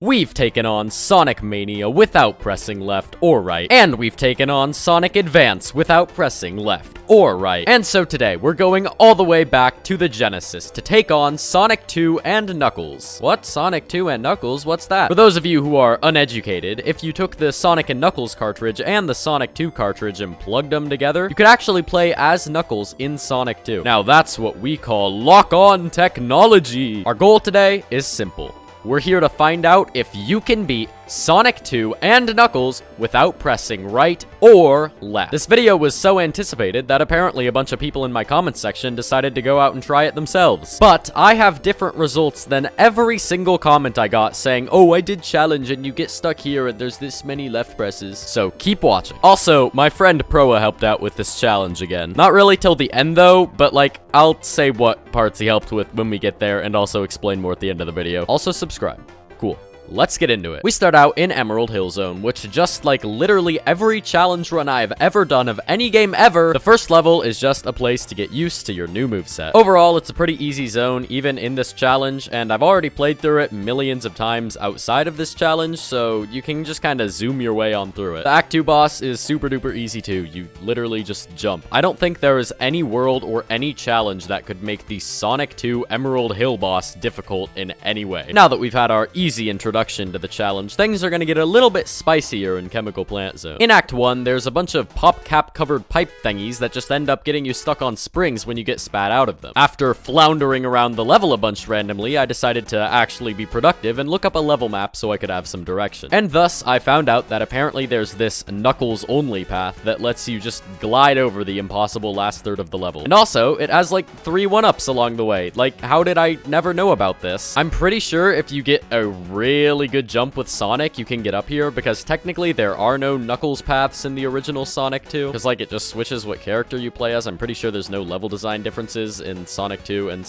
We've taken on Sonic Mania without pressing left or right, and we've taken on Sonic Advance without pressing left or right. And so today, we're going all the way back to the Genesis to take on Sonic 2 and Knuckles. What? Sonic 2 and Knuckles? What's that? For those of you who are uneducated, if you took the Sonic and Knuckles cartridge and the Sonic 2 cartridge and plugged them together, you could actually play as Knuckles in Sonic 2. Now that's what we call lock-on technology. Our goal today is simple. We're here to find out if you can beat Sonic 2 and Knuckles without pressing right or left. This video was so anticipated that apparently a bunch of people in my comments section decided to go out and try it themselves. But I have different results than every single comment I got saying, oh, I did challenge and you get stuck here and there's this many left presses. So keep watching. Also, my friend Proa helped out with this challenge again. Not really till the end though, but like, I'll say what parts he helped with when we get there and also explain more at the end of the video. Also subscribe. Cool. Let's get into it. We start out in Emerald Hill Zone, which just like literally every challenge run I've ever done of any game ever, the first level is just a place to get used to your new moveset. Overall, it's a pretty easy zone, even in this challenge, and I've already played through it millions of times outside of this challenge, so you can just kind of zoom your way on through it. The Act 2 boss is super duper easy too. You literally just jump. I don't think there is any world or any challenge that could make the Sonic 2 Emerald Hill boss difficult in any way. Now that we've had our easy introduction to the challenge, things are going to get a little bit spicier in Chemical Plant Zone. In Act 1, there's a bunch of pop cap covered pipe thingies that just end up getting you stuck on springs when you get spat out of them. After floundering around the level a bunch randomly, I decided to actually be productive and look up a level map so I could have some direction. And thus, I found out that apparently there's this Knuckles only path that lets you just glide over the impossible last third of the level. And also, it has like 3 1-ups along the way. Like, how did I never know about this? I'm pretty sure if you get a really good jump with Sonic, you can get up here, because technically there are no Knuckles paths in the original Sonic 2, because like it just switches what character you play as. I'm pretty sure there's no level design differences in Sonic 2 and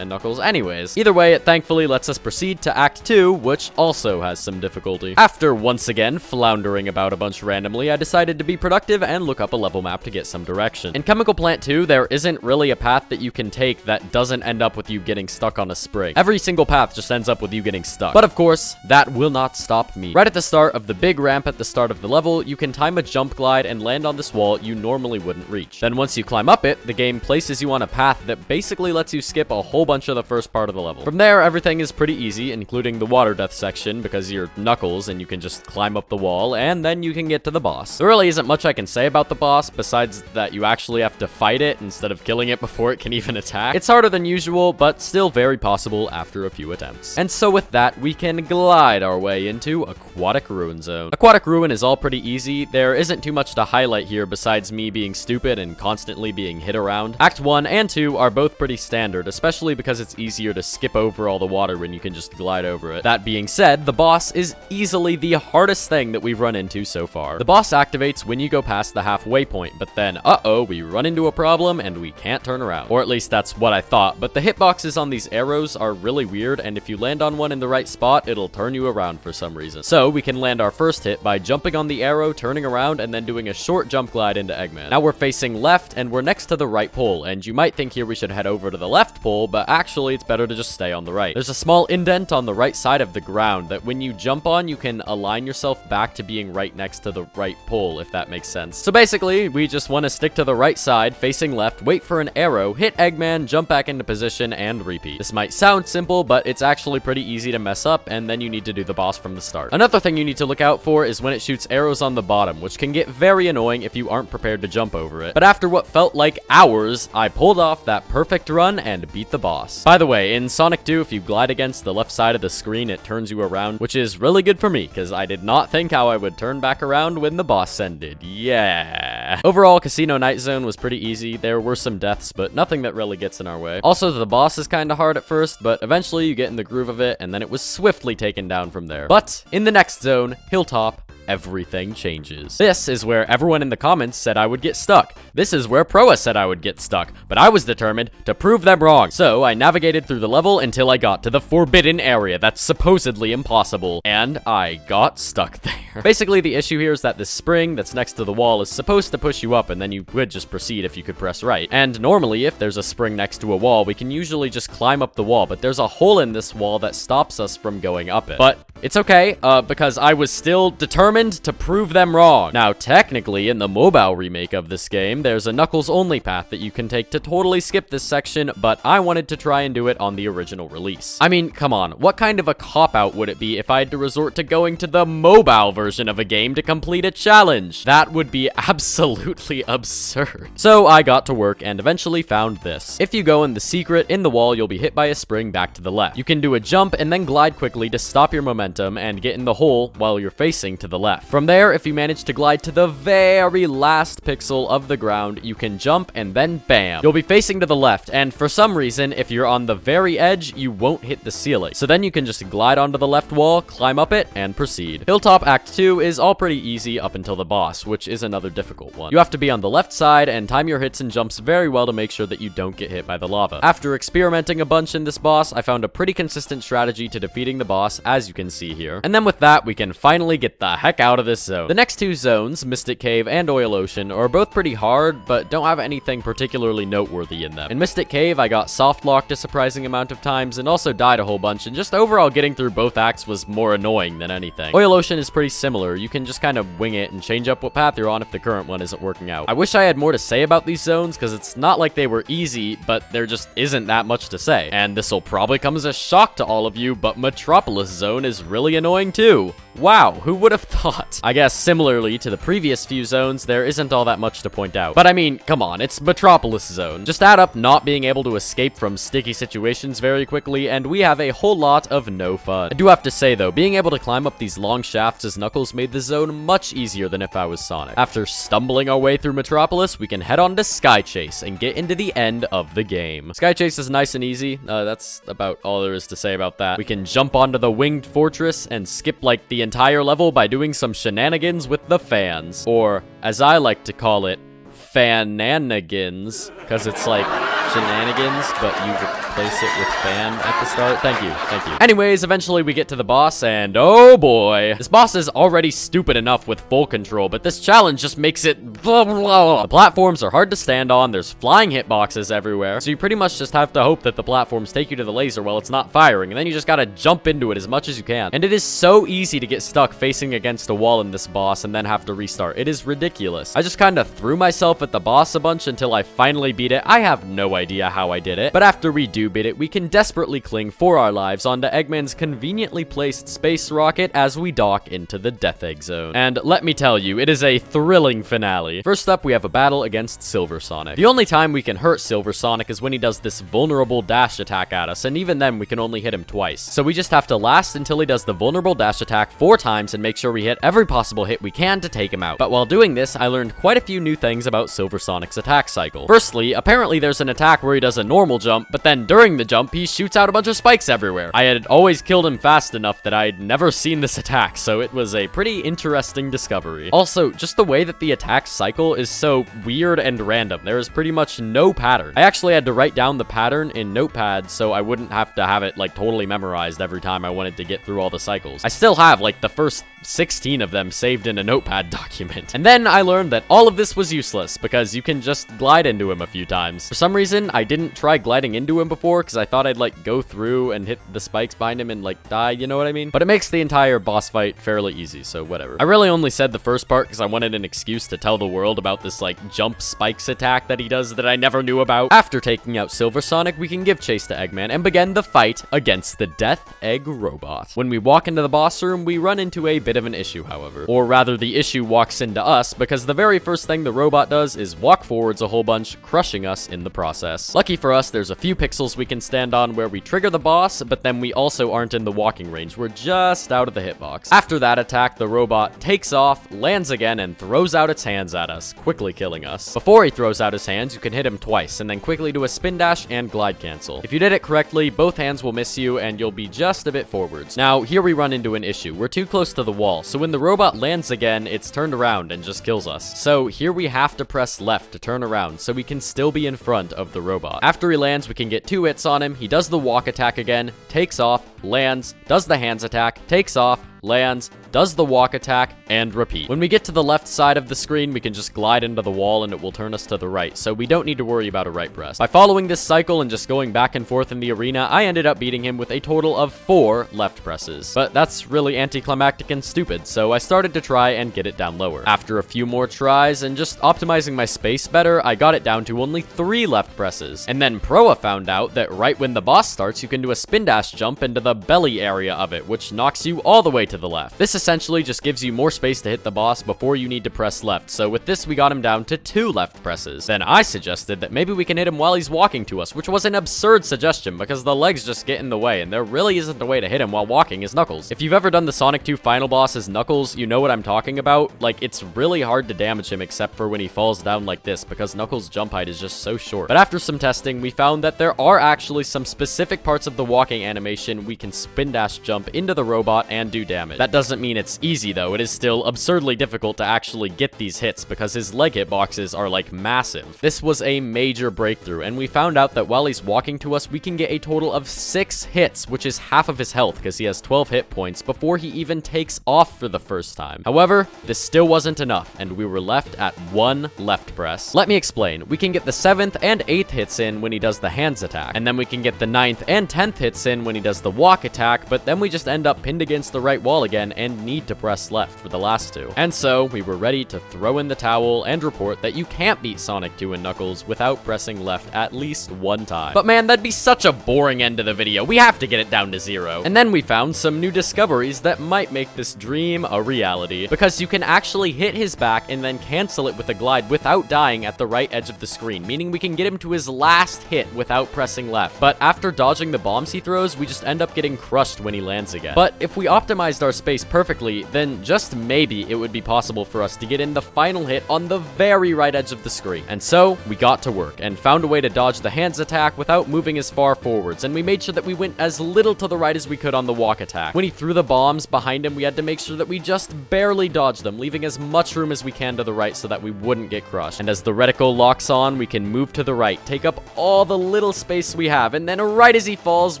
Knuckles. Anyways, either way, it thankfully lets us proceed to Act 2, which also has some difficulty. After once again floundering about a bunch randomly, I decided to be productive and look up a level map to get some direction. In Chemical Plant 2, there isn't really a path that you can take that doesn't end up with you getting stuck on a spring. Every single path just ends up with you getting stuck. But of course, that will not stop me. Right at the start of the big ramp at the start of the level, you can time a jump glide and land on this wall you normally wouldn't reach. Then once you climb up it, the game places you on a path that basically lets you skip a whole bunch of the first part of the level. From there, everything is pretty easy, including the water death section, because you're Knuckles and you can just climb up the wall, and then you can get to the boss. There really isn't much I can say about the boss, besides that you actually have to fight it instead of killing it before it can even attack. It's harder than usual, but still very possible after a few attempts. And so with that, we can glide our way into Aquatic Ruin Zone. Aquatic Ruin is all pretty easy. There isn't too much to highlight here besides me being stupid and constantly being hit around. Act 1 and 2 are both pretty standard, especially because it's easier to skip over all the water when you can just glide over it. That being said, the boss is easily the hardest thing that we've run into so far. The boss activates when you go past the halfway point, but then, uh-oh, we run into a problem and we can't turn around. Or at least that's what I thought, but the hitboxes on these arrows are really weird, and if you land on one in the right spot, it'll turn you around for some reason. So we can land our first hit by jumping on the arrow, turning around, and then doing a short jump glide into Eggman. Now we're facing left, and we're next to the right pole, and you might think here we should head over to the left pole, but actually it's better to just stay on the right. There's a small indent on the right side of the ground that when you jump on, you can align yourself back to being right next to the right pole, if that makes sense. So basically, we just want to stick to the right side, facing left, wait for an arrow, hit Eggman, jump back into position, and repeat. This might sound simple, but it's actually pretty easy to mess up, and then you need to do the boss from the start. Another thing you need to look out for is when it shoots arrows on the bottom, which can get very annoying if you aren't prepared to jump over it. But after what felt like hours, I pulled off that perfect run and beat the boss. By the way, in Sonic 2, if you glide against the left side of the screen, it turns you around, which is really good for me, because I did not think how I would turn back around when the boss ended. Yeah. Overall, Casino Night Zone was pretty easy. There were some deaths, but nothing that really gets in our way. Also, the boss is kind of hard at first, but eventually you get in the groove of it, and then it was swiftly taken down from there. But in the next zone, Hilltop, everything changes. This is where everyone in the comments said I would get stuck. This is where Proa said I would get stuck, but I was determined to prove them wrong. So I navigated through the level until I got to the forbidden area that's supposedly impossible, and I got stuck there. Basically, the issue here is that this spring that's next to the wall is supposed to push you up, and then you would just proceed if you could press right. And normally, if there's a spring next to a wall, we can usually just climb up the wall, but there's a hole in this wall that stops us from going up it. But it's okay, because I was still determined to prove them wrong. Now, technically, in the mobile remake of this game, there's a Knuckles-only path that you can take to totally skip this section, but I wanted to try and do it on the original release. I mean, come on, what kind of a cop-out would it be if I had to resort to going to the mobile version of a game to complete a challenge? That would be absolutely absurd. So I got to work and eventually found this. If you go in the secret in the wall, you'll be hit by a spring back to the left. You can do a jump and then glide quickly to stop your momentum and get in the hole while you're facing to the left. From there, if you manage to glide to the very last pixel of the ground, you can jump and then bam, you'll be facing to the left, and for some reason, if you're on the very edge, you won't hit the ceiling. So then you can just glide onto the left wall, climb up it, and proceed. Hilltop Act 2 is all pretty easy up until the boss, which is another difficult one. You have to be on the left side and time your hits and jumps very well to make sure that you don't get hit by the lava. After experimenting a bunch in this boss, I found a pretty consistent strategy to defeating the boss, as you can see here. And then with that, we can finally get the heck out of this zone. The next two zones, Mystic Cave and Oil Ocean, are both pretty hard, but don't have anything particularly noteworthy in them. In Mystic Cave, I got soft locked a surprising amount of times and also died a whole bunch, and just overall getting through both acts was more annoying than anything. Oil Ocean is pretty similar. You can just kind of wing it and change up what path you're on if the current one isn't working out. I wish I had more to say about these zones, because it's not like they were easy, but there just isn't that much to say. And this will probably come as a shock to all of you, but Metropolis Zone is really annoying too. Wow, who would have thought? I guess similarly to the previous few zones, there isn't all that much to point out. But I mean, come on, it's Metropolis Zone. Just add up not being able to escape from sticky situations very quickly, and we have a whole lot of no fun. I do have to say though, being able to climb up these long shafts as Knuckles made the zone much easier than if I was Sonic. After stumbling our way through Metropolis, we can head on to Sky Chase and get into the end of the game. Sky Chase is nice and easy. That's about all there is to say about that. We can jump onto the winged fortress and skip like the entire level by doing some shenanigans with the fans, or as I like to call it, fananigans, because it's like shenanigans, but you replace it with fan at the start. Thank you. Anyways, eventually we get to the boss, and oh boy, this boss is already stupid enough with full control, but this challenge just makes it blah, blah, blah. The platforms are hard to stand on, there's flying hitboxes everywhere, so you pretty much just have to hope that the platforms take you to the laser while it's not firing, and then you just gotta jump into it as much as you can. And it is so easy to get stuck facing against a wall in this boss and then have to restart. It is ridiculous. I just kind of threw myself at the boss a bunch until I finally beat it. I have no idea how I did it, but after we do beat it, we can desperately cling for our lives onto Eggman's conveniently placed space rocket as we dock into the Death Egg Zone. And let me tell you, it is a thrilling finale. First up, we have a battle against Silver Sonic. The only time we can hurt Silver Sonic is when he does this vulnerable dash attack at us, and even then we can only hit him twice. So we just have to last until he does the vulnerable dash attack 4 times and make sure we hit every possible hit we can to take him out. But while doing this, I learned quite a few new things about Silver Sonic's attack cycle. Firstly, apparently there's an attack where he does a normal jump, but then during the jump, he shoots out a bunch of spikes everywhere. I had always killed him fast enough that I'd never seen this attack, so it was a pretty interesting discovery. Also, just the way that the attack cycle is so weird and random. There is pretty much no pattern. I actually had to write down the pattern in Notepad so I wouldn't have to have it like totally memorized every time I wanted to get through all the cycles. I still have like the first 16 of them saved in a Notepad document. And then I learned that all of this was useless because you can just glide into him a few times. For some reason, I didn't try gliding into him before because I thought I'd like go through and hit the spikes behind him and like die, you know what I mean? But it makes the entire boss fight fairly easy, so whatever. I really only said the first part because I wanted an excuse to tell the world about this like jump spikes attack that he does that I never knew about. After taking out Silver Sonic, we can give chase to Eggman and begin the fight against the Death Egg Robot. When we walk into the boss room, we run into a bit of an issue, however. Or rather, the issue walks into us because the very first thing the robot does is walk forwards a whole bunch, crushing us in the process. access. Lucky for us, there's a few pixels we can stand on where we trigger the boss, but then we also aren't in the walking range. We're just out of the hitbox. After that attack, the robot takes off, lands again, and throws out its hands at us, quickly killing us. Before he throws out his hands, you can hit him twice, and then quickly do a spin dash and glide cancel. If you did it correctly, both hands will miss you, and you'll be just a bit forwards. Now, here we run into an issue. We're too close to the wall, so when the robot lands again, it's turned around and just kills us. So here we have to press left to turn around, so we can still be in front of the robot. After he lands, we can get 2 hits on him. He does the walk attack again, takes off, lands, does the hands attack, takes off, lands, does the walk attack, and repeat. When we get to the left side of the screen, we can just glide into the wall and it will turn us to the right, so we don't need to worry about a right press. By following this cycle and just going back and forth in the arena, I ended up beating him with a total of 4 left presses. But that's really anticlimactic and stupid, so I started to try and get it down lower. After a few more tries and just optimizing my space better, I got it down to only 3 left presses. And then Proa found out that right when the boss starts, you can do a spin dash jump into the belly area of it, which knocks you all the way to the left. This essentially just gives you more space to hit the boss before you need to press left, so with this we got him down to 2 left presses. Then I suggested that maybe we can hit him while he's walking to us, which was an absurd suggestion because the legs just get in the way, and there really isn't a way to hit him while walking as Knuckles. If you've ever done the Sonic 2 final boss as Knuckles, you know what I'm talking about. Like, it's really hard to damage him except for when he falls down like this, because Knuckles' jump height is just so short. But after some testing, we found that there are actually some specific parts of the walking animation we can spin dash jump into the robot and do damage. That doesn't mean it's easy though. It is still absurdly difficult to actually get these hits because his leg hitboxes are like massive. This was a major breakthrough, and we found out that while he's walking to us, we can get a total of 6 hits, which is half of his health because he has 12 hit points before he even takes off for the first time. However, this still wasn't enough, and we were left at 1 left press. Let me explain. We can get the 7th and 8th hits in when he does the hands attack, and then we can get the 9th and 10th hits in when he does the walk attack, but then we just end up pinned against the right wall again and need to press left for the last 2. And so we were ready to throw in the towel and report that you can't beat Sonic 2 and Knuckles without pressing left at least 1 time. But man, that'd be such a boring end to the video. We have to get it down to 0. And then we found some new discoveries that might make this dream a reality, because you can actually hit his back and then cancel it with a glide without dying at the right edge of the screen, meaning we can get him to his last hit without pressing left. But after dodging the bombs he throws, we just end up getting crushed when he lands again. But if we optimized our space perfectly, then just maybe it would be possible for us to get in the final hit on the very right edge of the screen. And so we got to work and found a way to dodge the hands attack without moving as far forwards, and we made sure that we went as little to the right as we could on the walk attack. When he threw the bombs behind him, we had to make sure that we just barely dodged them, leaving as much room as we can to the right so that we wouldn't get crushed. And as the reticle locks on, we can move to the right, take up all the little space we have, and then right as he falls,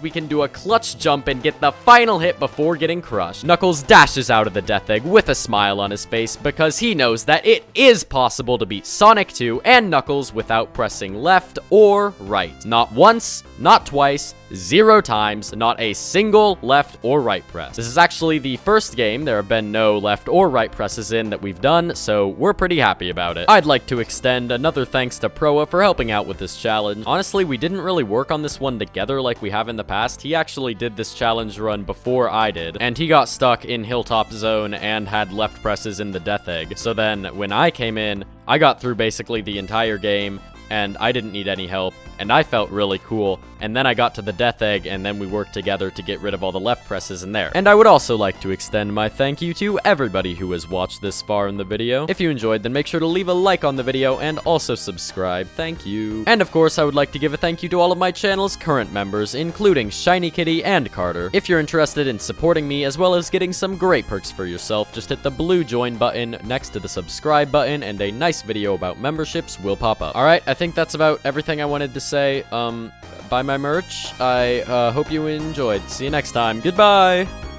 we can do a clutch jump and get the final hit before getting crushed. Knuckles dashes out of the death egg with a smile on his face because he knows that it is possible to beat Sonic 2 and Knuckles without pressing left or right. Not once, not twice, 0 times, not a single left or right press. This is actually the first game there have been no left or right presses in that we've done, so we're pretty happy about it. I'd like to extend another thanks to Proa for helping out with this challenge. Honestly, we didn't really work on this one together like we have in the past. He actually did this challenge run before I did, and he got stuck in Hilltop Zone and had left presses in the death egg. So then when I came in, I got through basically the entire game, and I didn't need any help, and I felt really cool. And then I got to the death egg, and then we worked together to get rid of all the left presses in there. And I would also like to extend my thank you to everybody who has watched this far in the video. If you enjoyed, then make sure to leave a like on the video and also subscribe. Thank you. And of course, I would like to give a thank you to all of my channel's current members, including Shiny Kitty and Carter. If you're interested in supporting me as well as getting some great perks for yourself, just hit the blue join button next to the subscribe button, and a nice video about memberships will pop up. Alright, I think that's about everything I wanted to say. Buy my merch. I hope you enjoyed. See you next time. Goodbye!